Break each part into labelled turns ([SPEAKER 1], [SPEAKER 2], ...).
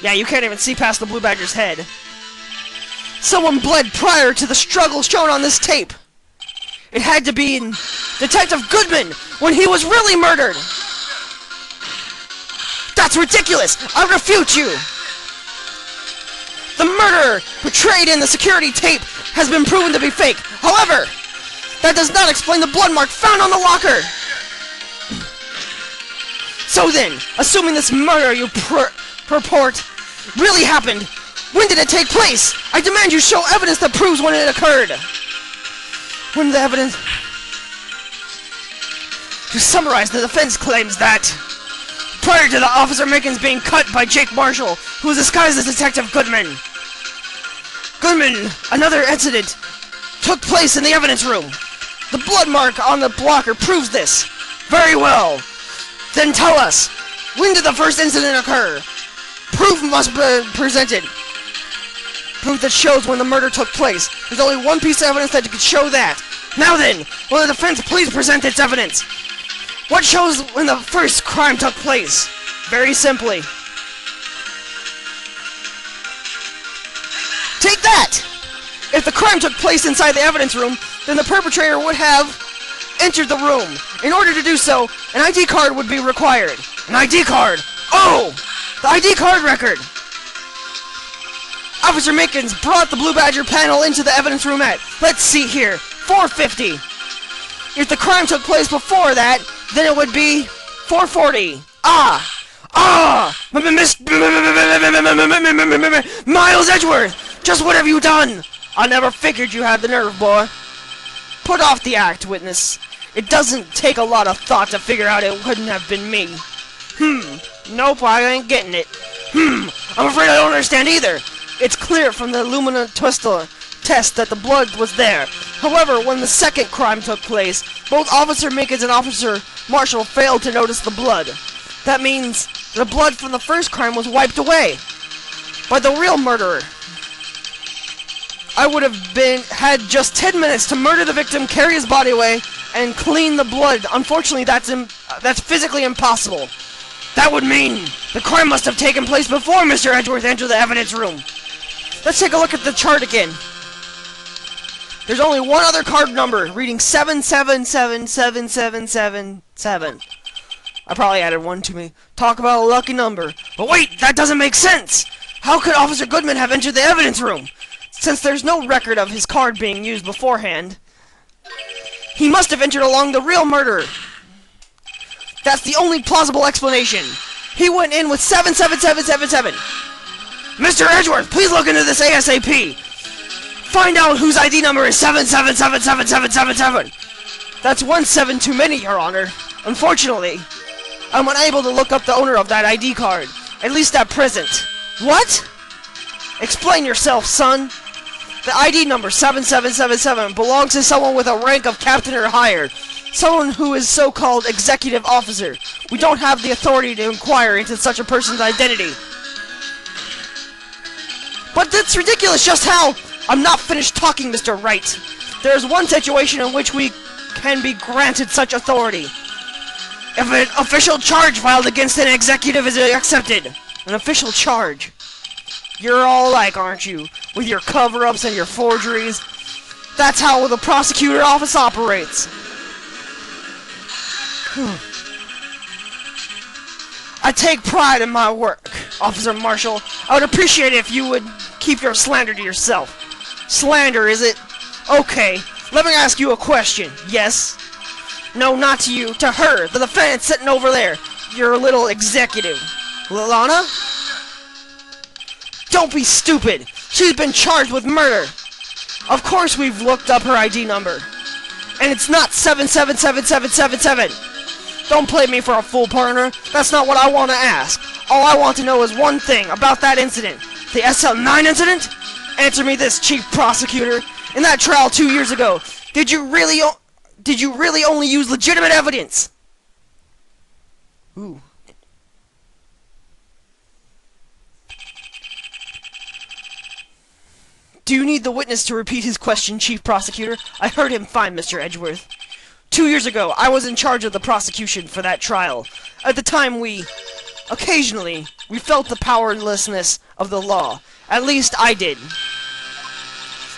[SPEAKER 1] Yeah, you can't even see past the Blue Badger's head. Someone bled prior to the struggle shown on this tape. It had to be Detective Goodman when he was really murdered. That's ridiculous! I refute you! The murderer portrayed in the security tape has been proven to be fake. However, that does not explain the blood mark found on the locker. So then, assuming this murder you purport really happened, when did it take place? I demand you show evidence that proves when it occurred. When the evidence... To summarize, the defense claims that prior to the Officer Mickens being cut by Jake Marshall, who was disguised as Detective Goodman, another incident took place in the evidence room. The blood mark on the blocker proves this. Very well. Then tell us, when did the first incident occur? Proof must be presented. Proof that shows when the murder took place. There's only one piece of evidence that could show that. Now then, will the defense please present its evidence? What shows when the first crime took place? Very simply. Take that! If the crime took place inside the evidence room, then the perpetrator would have entered the room. In order to do so, an ID card would be required. An ID card! Oh! The ID card record! Officer Mickens brought the Blue Badger panel into the evidence room at, let's see here, 450. If the crime took place before that, then it would be 440. Miles Edgeworth! Just what have you done? I never figured you had the nerve, boy. Put off the act, witness. It doesn't take a lot of thought to figure out it couldn't have been me. Nope, I ain't getting it. I'm afraid I don't understand either. It's clear from the Lumina Twister test that the blood was there. However, when the second crime took place, both Officer Mickens and Officer Marshall failed to notice the blood. That means the blood from the first crime was wiped away by the real murderer. I would have had just 10 minutes to murder the victim, carry his body away, and clean the blood. Unfortunately, that's physically impossible. That would mean the crime must have taken place before Mr. Edgeworth entered the evidence room. Let's take a look at the chart again. There's only one other card number, reading 777777. I probably added one to me. Talk about a lucky number. But wait, that doesn't make sense! How could Officer Goodman have entered the evidence room? Since there's no record of his card being used beforehand, he must have entered along the real murderer. That's the only plausible explanation. He went in with 77777. Mr. Edgeworth, please look into this ASAP. Find out whose ID number is 7777777. That's 17 too many, Your Honor. Unfortunately, I'm unable to look up the owner of that ID card, at least at present. What? Explain yourself, son. The ID number 7777 belongs to someone with a rank of captain or higher. Someone who is so-called executive officer. We don't have the authority to inquire into such a person's identity. But that's ridiculous, just how... I'm not finished talking, Mr. Wright. There is one situation in which we can be granted such authority. If an official charge filed against an executive is accepted. An official charge. You're all alike, aren't you? With your cover-ups and your forgeries. That's how the prosecutor office operates. I take pride in my work, Officer Marshall. I would appreciate it if you would keep your slander to yourself. Slander, is it? Okay, let me ask you a question. Yes? No, not to you. To her, the defendant sitting over there. Your little executive. Lana? Don't be stupid! She's been charged with murder! Of course we've looked up her ID number. And it's not 777777! Don't play me for a fool, partner. That's not what I want to ask. All I want to know is one thing about that incident. The SL9 incident? Answer me this, Chief Prosecutor. In that trial 2 years ago, did you really only use legitimate evidence? Ooh. Do you need the witness to repeat his question, Chief Prosecutor? I heard him fine, Mr. Edgeworth. 2 years ago, I was in charge of the prosecution for that trial. At the time, we Occasionally, we felt the powerlessness of the law. At least I did.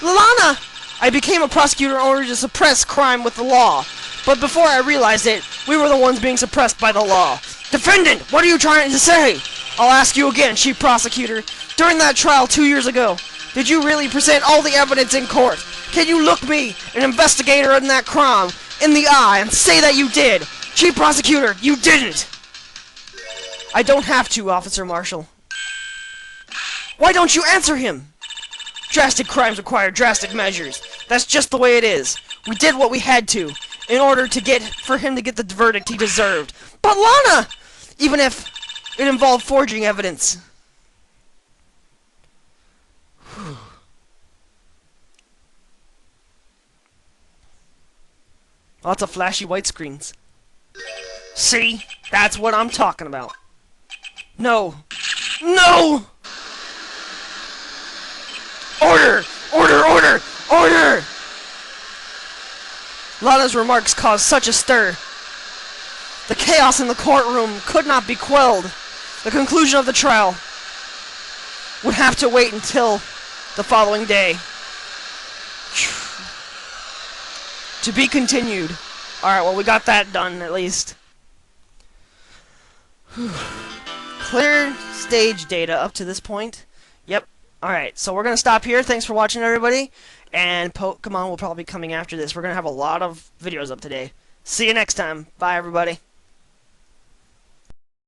[SPEAKER 1] Lana! I became a prosecutor in order to suppress crime with the law. But before I realized it, we were the ones being suppressed by the law. Defendant, what are you trying to say? I'll ask you again, Chief Prosecutor. During that trial 2 years ago, did you really present all the evidence in court? Can you look me, an investigator in that crime, in the eye and say that you did? Chief Prosecutor, you didn't! I don't have to, Officer Marshall. Why don't you answer him? Drastic crimes require drastic measures. That's just the way it is. We did what we had to, in order for him to get the verdict he deserved. But Lana! Even if it involved forging evidence. Lots of flashy white screens. See? That's what I'm talking about. No. No! Order! Order! Order! Order! Lana's remarks caused such a stir. The chaos in the courtroom could not be quelled. The conclusion of the trial would have to wait until the following day. To be continued. Alright, well, we got that done, at least. Clear stage data up to this point. Yep. Alright, so we're going to stop here. Thanks for watching, everybody. And Pokemon will probably be coming after this. We're going to have a lot of videos up today. See you next time. Bye, everybody.